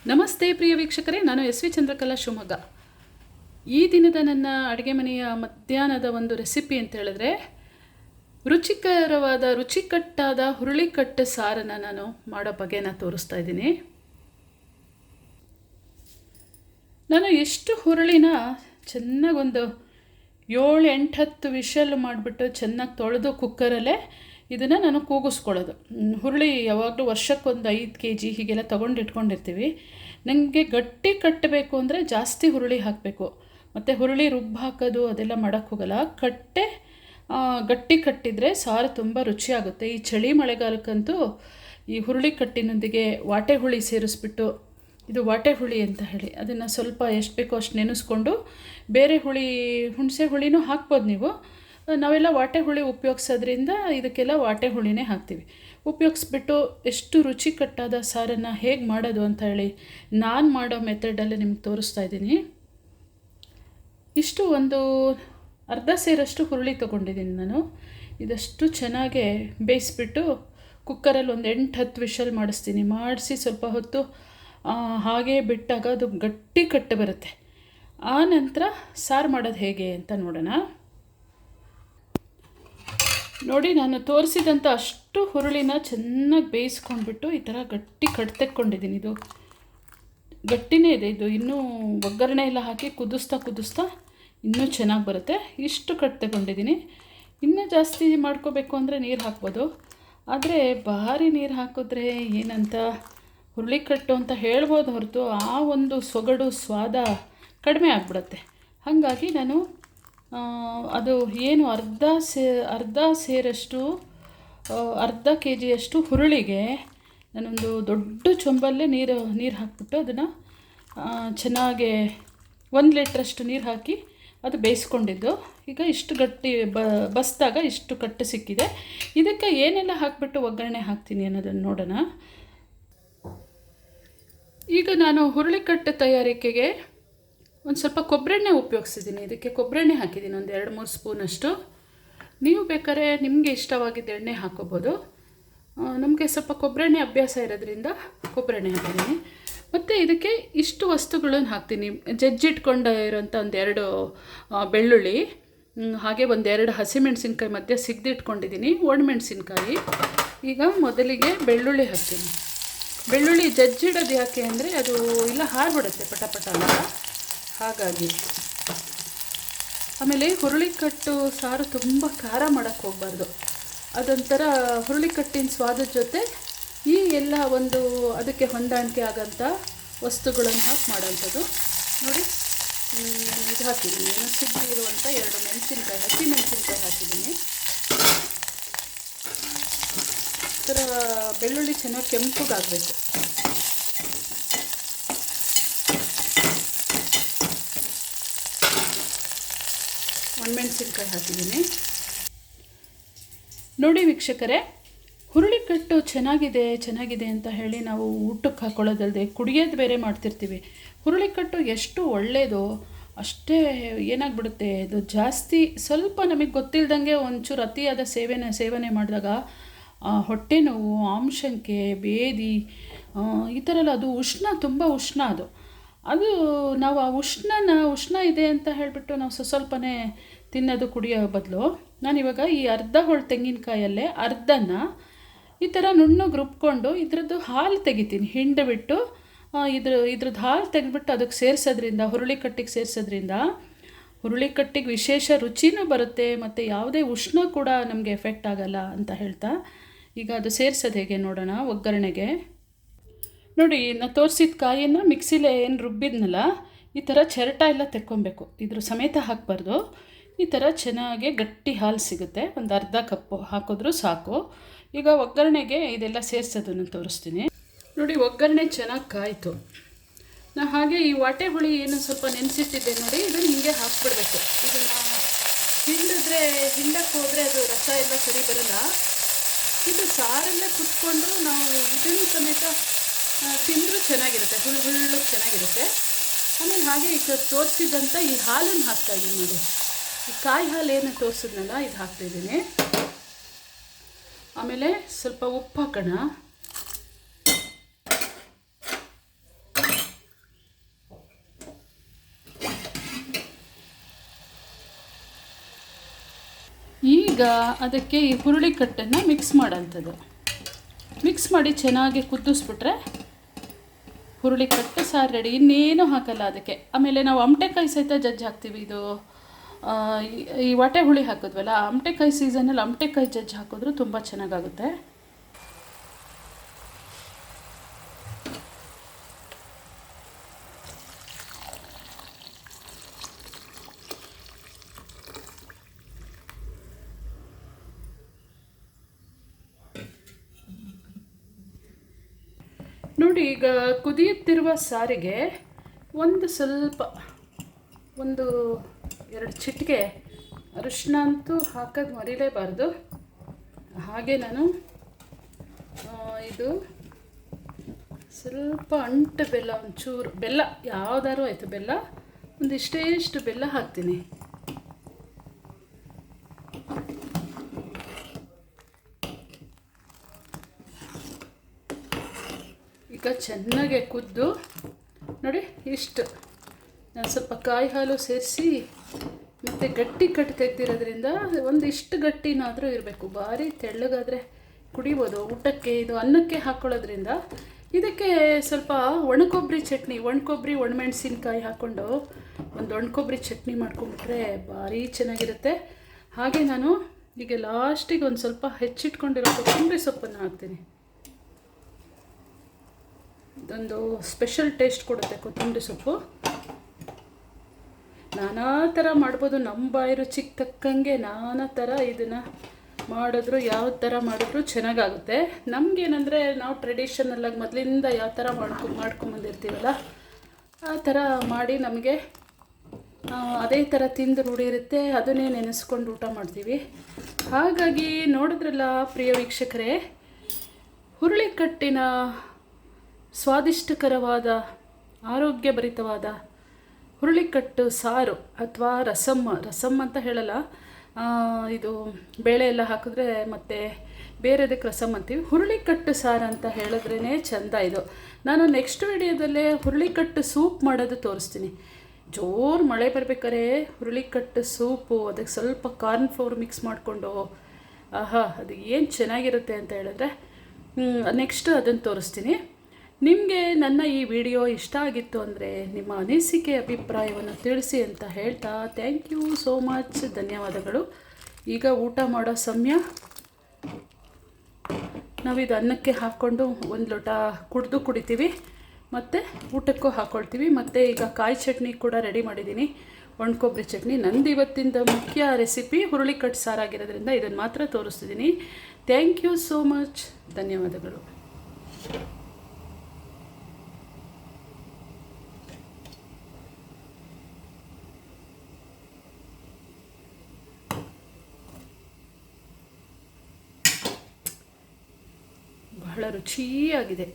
ನಮಸ್ತೆ ಪ್ರಿಯ ವೀಕ್ಷಕರೇ, ನಾನು ಎಸ್ ವಿ ಚಂದ್ರಕಲಾ ಶಿವಮೊಗ್ಗ. ಈ ದಿನದ ನನ್ನ ಅಡುಗೆ ಮನೆಯ ಮಧ್ಯಾಹ್ನದ ಒಂದು ರೆಸಿಪಿ ಅಂತ ಹೇಳಿದ್ರೆ ರುಚಿಕರವಾದ ರುಚಿಕಟ್ಟಾದ ಹುರುಳಿಕಟ್ಟು ಸಾರನ್ನು ನಾನು ಮಾಡೋ ಬಗೆನ ತೋರಿಸ್ತಾ ಇದ್ದೀನಿ. ನಾನು ಎಷ್ಟು ಹುರುಳಿನ ಚೆನ್ನಾಗಿ ಒಂದು 7-8-10 ವಿಷಲ್ ಮಾಡಿಬಿಟ್ಟು ಚೆನ್ನಾಗಿ ತೊಳೆದು ಕುಕ್ಕರಲ್ಲೇ ಇದನ್ನು ನಾನು ಕೂಗಿಸ್ಕೊಳ್ಳೋದು. ಹುರುಳಿ ಯಾವಾಗಲೂ ವರ್ಷಕ್ಕೊಂದು 5 kg ಹೀಗೆಲ್ಲ ತೊಗೊಂಡಿಟ್ಕೊಂಡಿರ್ತೀವಿ. ನನಗೆ ಗಟ್ಟಿ ಕಟ್ಟಬೇಕು ಅಂದರೆ ಜಾಸ್ತಿ ಹುರುಳಿ ಹಾಕಬೇಕು, ಮತ್ತು ಹುರುಳಿ ರುಬ್ಬು ಹಾಕೋದು ಅದೆಲ್ಲ ಮಾಡೋಕ್ಕೆ ಹೋಗಲ್ಲ. ಗಟ್ಟಿ ಕಟ್ಟಿದರೆ ಸಾರು ತುಂಬ ರುಚಿಯಾಗುತ್ತೆ. ಈ ಚಳಿ ಮಳೆಗಾಲಕ್ಕಂತೂ ಈ ಹುರುಳಿ ಕಟ್ಟಿನೊಂದಿಗೆ ವಾಟೆ ಹುಳಿ ಸೇರಿಸ್ಬಿಟ್ಟು, ಇದು ವಾಟೆ ಹುಳಿ ಅಂತ ಹೇಳಿ, ಅದನ್ನು ಸ್ವಲ್ಪ ಎಷ್ಟು ಬೇಕೋ ಅಷ್ಟು ನೆನೆಸ್ಕೊಂಡು, ಬೇರೆ ಹುಳಿ ಹುಣಸೆ ಹುಳಿನೂ ಹಾಕ್ಬೋದು ನೀವು. ನಾವೆಲ್ಲ ವಾಟೆ ಹುಳಿ ಉಪಯೋಗಿಸೋದ್ರಿಂದ ಇದಕ್ಕೆಲ್ಲ ವಾಟೆ ಹುಳಿನೇ ಹಾಕ್ತೀವಿ. ಉಪಯೋಗಿಸ್ಬಿಟ್ಟು ಎಷ್ಟು ರುಚಿಕಟ್ಟಾದ ಸಾರನ್ನು ಹೇಗೆ ಮಾಡೋದು ಅಂತ ಹೇಳಿ ನಾನು ಮಾಡೋ ಮೆಥಡಲ್ಲಿ ನಿಮ್ಗೆ ತೋರಿಸ್ತಾ ಇದ್ದೀನಿ. ಇಷ್ಟು ಒಂದು ಅರ್ಧ ಸೇರಷ್ಟು ಹುರುಳಿ ತೊಗೊಂಡಿದ್ದೀನಿ ನಾನು. ಇದಷ್ಟು ಚೆನ್ನಾಗೆ ಬೇಯಿಸ್ಬಿಟ್ಟು ಕುಕ್ಕರಲ್ಲಿ ಒಂದು 8-10 ವಿಷಲ್ ಮಾಡಿಸ್ತೀನಿ. ಮಾಡಿಸಿ ಸ್ವಲ್ಪ ಹೊತ್ತು ಹಾಗೇ ಬಿಟ್ಟಾಗ ಅದು ಗಟ್ಟಿ ಕಟ್ಟು ಬರುತ್ತೆ. ಆ ನಂತರ ಸಾರು ಮಾಡೋದು ಹೇಗೆ ಅಂತ ನೋಡೋಣ. ನೋಡಿ, ನಾನು ತೋರಿಸಿದಂಥ ಅಷ್ಟು ಹುರುಳಿನ ಚೆನ್ನಾಗಿ ಬೇಯಿಸ್ಕೊಂಡ್ಬಿಟ್ಟು ಈ ಥರ ಗಟ್ಟಿ ಕಟ್ಟು ತೆಕ್ಕೊಂಡಿದ್ದೀನಿ. ಇದು ಗಟ್ಟಿನೇ ಇದೆ. ಇದು ಇನ್ನೂ ಒಗ್ಗರಣೆ ಎಲ್ಲ ಹಾಕಿ ಕುದಿಸ್ತಾ ಇನ್ನೂ ಚೆನ್ನಾಗಿ ಬರುತ್ತೆ. ಇಷ್ಟು ಕಟ್ಟು ತಗೊಂಡಿದ್ದೀನಿ. ಇನ್ನೂ ಜಾಸ್ತಿ ಮಾಡ್ಕೋಬೇಕು ಅಂದರೆ ನೀರು ಹಾಕ್ಬೋದು, ಆದರೆ ಭಾರಿ ನೀರು ಹಾಕಿದ್ರೆ ಏನಂತ ಹುರುಳಿಕಟ್ಟು ಅಂತ ಹೇಳ್ಬೋದು ಹೊರತು ಆ ಒಂದು ಸೊಗಡು ಸ್ವಾದ ಕಡಿಮೆ ಆಗಿಬಿಡುತ್ತೆ. ಹಾಗಾಗಿ ನಾನು ಅದು ಏನು ಅರ್ಧ ಸೇರಷ್ಟು ಅರ್ಧ kg ಹುರುಳಿಗೆ ನಾನೊಂದು ದೊಡ್ಡ ಚೊಂಬಲ್ಲೇ ನೀರು ಹಾಕಿಬಿಟ್ಟು ಅದನ್ನು ಚೆನ್ನಾಗಿ 1 ಲೀಟ್ರಷ್ಟು ನೀರು ಹಾಕಿ ಅದು ಬೇಯಿಸ್ಕೊಂಡಿದ್ದು. ಈಗ ಇಷ್ಟು ಗಟ್ಟಿ ಬಸ್ದಾಗ ಇಷ್ಟು ಕಟ್ಟು ಸಿಕ್ಕಿದೆ. ಇದಕ್ಕೆ ಏನೆಲ್ಲ ಹಾಕಿಬಿಟ್ಟು ಒಗ್ಗರಣೆ ಹಾಕ್ತೀನಿ ಅನ್ನೋದನ್ನು ನೋಡೋಣ. ಈಗ ನಾನು ಹುರುಳಿಕಟ್ಟು ತಯಾರಿಕೆಗೆ ಒಂದು ಸ್ವಲ್ಪ ಕೊಬ್ಬರೆಣ್ಣೆ ಉಪಯೋಗಿಸಿದ್ದೀನಿ. ಇದಕ್ಕೆ ಕೊಬ್ಬರೆಣ್ಣೆ ಹಾಕಿದ್ದೀನಿ, ಒಂದು 2-3 ಸ್ಪೂನಷ್ಟು. ನೀವು ಬೇಕಾದ್ರೆ ನಿಮಗೆ ಇಷ್ಟವಾಗಿದ್ದ ಎಣ್ಣೆ ಹಾಕೋಬೋದು. ನಮಗೆ ಸ್ವಲ್ಪ ಕೊಬ್ಬರೆಣ್ಣೆ ಅಭ್ಯಾಸ ಇರೋದ್ರಿಂದ ಕೊಬ್ಬರೆಣ್ಣೆ ಹಾಕಿದ್ದೀನಿ. ಮತ್ತು ಇದಕ್ಕೆ ಇಷ್ಟು ವಸ್ತುಗಳನ್ನು ಹಾಕ್ತೀನಿ. ಜಜ್ಜಿಟ್ಕೊಂಡು ಇರೋಂಥ ಒಂದು 2 ಬೆಳ್ಳುಳ್ಳಿ, ಹಾಗೆ ಒಂದು 2 ಹಸಿಮೆಣಸಿನ್ಕಾಯಿ ಮಧ್ಯೆ ಸಿಗ್ದಿಟ್ಕೊಂಡಿದ್ದೀನಿ, ಒಣಮೆಣಸಿನ್ಕಾಯಿ. ಈಗ ಮೊದಲಿಗೆ ಬೆಳ್ಳುಳ್ಳಿ ಹಾಕ್ತೀನಿ. ಬೆಳ್ಳುಳ್ಳಿ ಜಜ್ಜಿಡೋದು ಯಾಕೆ ಅಂದರೆ ಅದು ಇಲ್ಲ ಹಾರ್ಬಿಡುತ್ತೆ ಪಟ ಅಂತ, ಹಾಗಾಗಿ. ಆಮೇಲೆ ಹುರುಳಿಕಟ್ಟು ಸಾರು ತುಂಬ ಖಾರ ಮಾಡೋಕ್ಕೆ ಹೋಗಬಾರ್ದು. ಅದೊಂಥರ ಹುರುಳಿಕಟ್ಟಿನ ಸ್ವಾದದ ಜೊತೆ ಈ ಎಲ್ಲ ಒಂದು ಅದಕ್ಕೆ ಹೊಂದಾಣಿಕೆ ಆಗೋಂಥ ವಸ್ತುಗಳನ್ನು ಹಾಕಿ ಮಾಡೋಂಥದ್ದು. ನೋಡಿ, ಇದು ಹಾಕಿದ್ದೀನಿ, ಸಿಗ್ದಿರುವಂಥ 2 ಮೆಣಸಿನ್ಕಾಯಿ, ಹಸಿಮೆಣಸಿನ್ಕಾಯಿ ಹಾಕಿದ್ದೀನಿ. ಈ ಥರ ಬೆಳ್ಳುಳ್ಳಿ ಚೆನ್ನಾಗಿ ಕೆಂಪಗಾಗಬೇಕು. ಒಣಮೆಣಸಿನ್ಕಾಯಿ ಹಾಕಿದ್ದೀನಿ. ನೋಡಿ ವೀಕ್ಷಕರೇ, ಹುರುಳಿಕಟ್ಟು ಚೆನ್ನಾಗಿದೆ ಅಂತ ಹೇಳಿ ನಾವು ಊಟಕ್ಕೆ ಹಾಕ್ಕೊಳ್ಳೋದಲ್ಲದೆ ಕುಡಿಯೋದು ಬೇರೆ ಮಾಡ್ತಿರ್ತೀವಿ. ಹುರುಳಿಕಟ್ಟು ಎಷ್ಟು ಒಳ್ಳೆಯದೋ ಅಷ್ಟೇ ಏನಾಗ್ಬಿಡುತ್ತೆ, ಇದು ಜಾಸ್ತಿ ಸ್ವಲ್ಪ ನಮಗೆ ಗೊತ್ತಿಲ್ಲದಂಗೆ ಒಂಚೂರು ಅತಿಯಾದ ಸೇವನೆ ಮಾಡಿದಾಗ ಹೊಟ್ಟೆ ನೋವು, ಆಮಶಂಕೆ, ಬೇದಿ ಈ ಥರ ಎಲ್ಲ, ಅದು ತುಂಬ ಉಷ್ಣ ಅದು ನಾವು ಆ ಉಷ್ಣ ಇದೆ ಅಂತ ಹೇಳಿಬಿಟ್ಟು ನಾವು ಸ್ವಲ್ಪನೇ ತಿನ್ನೋದು ಕುಡಿಯೋ ಬದಲು, ನಾನಿವಾಗ ಈ ಅರ್ಧ ಹೋಳು ತೆಂಗಿನಕಾಯಲ್ಲೇ ಅರ್ಧನ ಈ ಥರ ನುಣ್ಣಗೆ ರುಬ್ಕೊಂಡು ಇದ್ರದ್ದು ಹಾಲು ತೆಗಿತೀನಿ, ಹಿಂಡಿಬಿಟ್ಟು ಇದ್ರದ್ದು ಹಾಲು ತೆಗೆದ್ಬಿಟ್ಟು ಅದಕ್ಕೆ ಸೇರಿಸೋದ್ರಿಂದ, ಹುರುಳಿಕಟ್ಟಿಗೆ ಸೇರಿಸೋದ್ರಿಂದ ಹುರುಳಿಕಟ್ಟಿಗೆ ವಿಶೇಷ ರುಚಿನೂ ಬರುತ್ತೆ, ಮತ್ತು ಯಾವುದೇ ಉಷ್ಣ ಕೂಡ ನಮಗೆ ಎಫೆಕ್ಟ್ ಆಗಲ್ಲ ಅಂತ ಹೇಳ್ತಾ, ಈಗ ಅದು ಸೇರಿಸೋದು ಹೇಗೆ ನೋಡೋಣ. ಒಗ್ಗರಣೆಗೆ ನೋಡಿ, ನಾನು ತೋರಿಸಿದ ಕಾಯಿಯನ್ನು ಮಿಕ್ಸಿಲೇ ಏನು ರುಬ್ಬಿದ್ನಲ್ಲ, ಈ ಥರ ಚೆರಟ ಎಲ್ಲ ತೆಕ್ಕೊಬೇಕು, ಇದ್ರ ಸಮೇತ ಹಾಕಬಾರ್ದು. ಈ ಥರ ಚೆನ್ನಾಗಿ ಗಟ್ಟಿ ಹಾಲು ಸಿಗುತ್ತೆ, ಒಂದು ಅರ್ಧ ಕಪ್ಪು ಹಾಕಿದ್ರೂ ಸಾಕು. ಈಗ ಒಗ್ಗರಣೆಗೆ ಇದೆಲ್ಲ ಸೇರಿಸೋದನ್ನು ತೋರಿಸ್ತೀನಿ. ನೋಡಿ, ಒಗ್ಗರಣೆ ಚೆನ್ನಾಗಿ ಕಾಯಿತು. ನಾನು ಹಾಗೆ ಈ ವಾಟೆ ಹುಳಿ ಏನು ಸ್ವಲ್ಪ ನೆನೆಸಿಟ್ಟಿದ್ದೆ ನೋಡಿ, ಇದನ್ನು ಹೀಗೆ ಹಾಕ್ಬಿಡ್ಬೇಕು. ಇದನ್ನು ಹಿಂಡಕ್ಕೆ ಹೋದರೆ ಅದು ರಸ ಎಲ್ಲ ಸರಿ ಬರಲ್ಲ. ಇದು ಸಾರಲ್ಲೇ ಕುತ್ಕೊಂಡು ನಾವು ಇದನ್ನು ಸಮೇತ ತಿಂದರೂ ಚೆನ್ನಾಗಿರುತ್ತೆ, ಹುಳ್ಳು ಚೆನ್ನಾಗಿರುತ್ತೆ. ಆಮೇಲೆ ಹಾಗೆ ಈಗ ತೋರಿಸಿದಂಥ ಈ ಹಾಲನ್ನು ಹಾಕ್ತಾಯಿದ್ದೀನಿ ನೋಡಿ, ಈ ಕಾಯಿ ಹಾಲು ಏನು ತೋರಿಸಿದ್ನಲ್ಲ ಇದು ಹಾಕ್ತಾಯಿದ್ದೀನಿ. ಆಮೇಲೆ ಸ್ವಲ್ಪ ಉಪ್ಪು ಹಾಕೋಣ. ಈಗ ಅದಕ್ಕೆ ಈ ಹುರುಳಿಕಟ್ಟನ್ನು ಮಿಕ್ಸ್ ಮಾಡೋಂಥದ್ದು. ಮಿಕ್ಸ್ ಮಾಡಿ ಚೆನ್ನಾಗಿ ಕುದಿಸ್ಬಿಟ್ರೆ ಹುರುಳಿಕಟ್ಟು ಸಾರು ರೆಡಿ. ಇನ್ನೇನು ಹಾಕಲ್ಲ ಅದಕ್ಕೆ. ಆಮೇಲೆ ನಾವು ಅಮಟೆಕಾಯಿ ಸಹಿತ ಜಜ್ಜಿ ಹಾಕ್ತೀವಿ. ಇದು ಈ ವಾಟೆ ಹುಳಿ ಹಾಕಿದ್ವಲ್ಲ, ಅಮಟೆಕಾಯಿ ಸೀಸನಲ್ಲಿ ಅಮಟೆಕಾಯಿ ಜಜ್ಜಿ ಹಾಕಿದ್ರು ತುಂಬ ಚೆನ್ನಾಗಾಗುತ್ತೆ. ನೋಡಿ, ಈಗ ಕುದಿಯುತ್ತಿರುವ ಸಾರಿಗೆ ಸ್ವಲ್ಪ ಒಂದು 2 ಚಿಟಿಕೆ ಅರಿಶಿನ ಅಂತೂ ಹಾಕೋದು ಮರಿಲೇಬಾರ್ದು. ಹಾಗೆ ನಾನು ಇದು ಸ್ವಲ್ಪ ಅಂಟು ಬೆಲ್ಲ, ಒಂಚೂರು ಬೆಲ್ಲ, ಯಾವುದಾದ್ರು ಆಯಿತು, ಬೆಲ್ಲ ಒಂದಿಷ್ಟು ಬೆಲ್ಲ ಹಾಕ್ತೀನಿ. ಈಗ ಚೆನ್ನಾಗೆ ಕುದ್ದು ನೋಡಿ, ಇಷ್ಟು ನಾನು ಸ್ವಲ್ಪ ಕಾಯಿ ಹಾಲು ಸೇರಿಸಿ ಮತ್ತು ಗಟ್ಟಿ ಕಟ್ಟು ತೆಗೆದಿರೋದ್ರಿಂದ ಒಂದಿಷ್ಟು ಗಟ್ಟಿನಾದರೂ ಇರಬೇಕು. ಭಾರಿ ತೆಳ್ಳಗಾದರೆ ಕುಡಿಬೋದು ಊಟಕ್ಕೆ. ಇದು ಅನ್ನಕ್ಕೆ ಹಾಕ್ಕೊಳ್ಳೋದ್ರಿಂದ ಇದಕ್ಕೆ ಸ್ವಲ್ಪ ಒಣಕೊಬ್ಬರಿ ಚಟ್ನಿ, ಒಣಕೊಬ್ಬರಿ ಒಣಮೆಣಸಿನ್ಕಾಯಿ ಹಾಕ್ಕೊಂಡು ಒಂದು ಒಣಕೊಬ್ಬರಿ ಚಟ್ನಿ ಮಾಡ್ಕೊಂಬಿಟ್ರೆ ಭಾರಿ ಚೆನ್ನಾಗಿರುತ್ತೆ. ಹಾಗೆ ನಾನು ಈಗ ಲಾಸ್ಟಿಗೆ ಒಂದು ಸ್ವಲ್ಪ ಹೆಚ್ಚಿಟ್ಕೊಂಡಿರೋ ಕೊತ್ತಂಬರಿ ಸೊಪ್ಪನ್ನು ಹಾಕ್ತೀನಿ. ಇದೊಂದು ಸ್ಪೆಷಲ್ ಟೇಸ್ಟ್ ಕೊಡುತ್ತೆ ಕೊತ್ತಂಬರಿ ಸೊಪ್ಪು. ನಾನಾ ಥರ ಮಾಡ್ಬೋದು, ನಮ್ಮ ಬಾಯಿ ರುಚಿಗೆ ತಕ್ಕಂಗೆ ನಾನಾ ಥರ ಇದನ್ನು ಮಾಡಿದ್ರು, ಯಾವ ಥರ ಮಾಡಿದ್ರು ಚೆನ್ನಾಗಾಗುತ್ತೆ. ನಮಗೇನೆಂದರೆ ನಾವು ಟ್ರೆಡಿಷನಲ್ಲಾಗಿ ಮೊದಲಿಂದ ಯಾವ ಥರ ಮಾಡ್ಕೊಂಬಂದಿರ್ತೀವಲ್ಲ ಆ ಥರ ಮಾಡಿ ನಮಗೆ ಅದೇ ಥರ ತಿಂದು ರೂಢಿ ಇರುತ್ತೆ. ಅದನ್ನೇ ನೆನೆಸ್ಕೊಂಡು ಊಟ ಮಾಡ್ತೀವಿ. ಹಾಗಾಗಿ ನೋಡಿದ್ರಲ್ಲ ಪ್ರಿಯ ವೀಕ್ಷಕರೇ, ಹುರುಳಿಕಟ್ಟಿನ ಸ್ವಾದಿಷ್ಟಕರವಾದ ಆರೋಗ್ಯಭರಿತವಾದ ಹುರುಳಿಕಟ್ಟು ಸಾರು ಅಥವಾ ರಸಮ್ ಅಂತ ಹೇಳಲ್ಲ, ಇದು ಬೇಳೆ ಎಲ್ಲ ಹಾಕಿದ್ರೆ ಮತ್ತು ಬೇರೆದಕ್ಕೆ ರಸಮ್ ಅಂತೀವಿ. ಹುರುಳಿಕಟ್ಟು ಸಾರು ಅಂತ ಹೇಳಿದ್ರೇ ಚೆಂದ. ಇದು ನಾನು ನೆಕ್ಸ್ಟ್ ವಿಡಿಯೋದಲ್ಲೇ ಹುರುಳಿಕಟ್ಟು ಸೂಪ್ ಮಾಡೋದು ತೋರಿಸ್ತೀನಿ. ಜೋರು ಮಳೆ ಬರ್ಬೇಕಾದ್ರೆ ಹುರುಳಿಕಟ್ಟು ಸೂಪು, ಅದಕ್ಕೆ ಸ್ವಲ್ಪ ಕಾರ್ನ್ ಫ್ಲೋರ್ ಮಿಕ್ಸ್ ಮಾಡಿಕೊಂಡು ಅದು ಏನು ಚೆನ್ನಾಗಿರುತ್ತೆ ಅಂತ ಹೇಳಿದ್ರೆ ನೆಕ್ಸ್ಟ್ ಅದನ್ನು ತೋರಿಸ್ತೀನಿ. ನಿಮಗೆ ನನ್ನ ಈ ವಿಡಿಯೋ ಇಷ್ಟ ಆಗಿತ್ತು ಅಂದರೆ ನಿಮ್ಮ ಅನಿಸಿಕೆ ಅಭಿಪ್ರಾಯವನ್ನು ತಿಳಿಸಿ ಅಂತ ಹೇಳ್ತಾ ಥ್ಯಾಂಕ್ ಯು ಸೋ ಮಚ್, ಧನ್ಯವಾದಗಳು. ಈಗ ಊಟ ಮಾಡೋ ಸಮಯ. ನಾವಿದು ಅನ್ನಕ್ಕೆ ಹಾಕ್ಕೊಂಡು ಒಂದು ಲೋಟ ಕುಡಿತೀವಿ ಮತ್ತು ಊಟಕ್ಕೂ ಹಾಕ್ಕೊಳ್ತೀವಿ. ಮತ್ತು ಈಗ ಕಾಯಿ ಚಟ್ನಿ ಕೂಡ ರೆಡಿ ಮಾಡಿದ್ದೀನಿ, ಒಣಕೊಬ್ಬರಿ ಚಟ್ನಿ. ನಂದು ಇವತ್ತಿಂದ ಮುಖ್ಯ ರೆಸಿಪಿ ಹುರುಳಿಕಟ್ಟು ಸಾರಾಗಿರೋದ್ರಿಂದ ಇದನ್ನು ಮಾತ್ರ ತೋರಿಸ್ತಿದ್ದೀನಿ. ಥ್ಯಾಂಕ್ ಯು ಸೋ ಮಚ್, ಧನ್ಯವಾದಗಳು. ಬಹಳ ರುಚಿಯಾಗಿದೆ.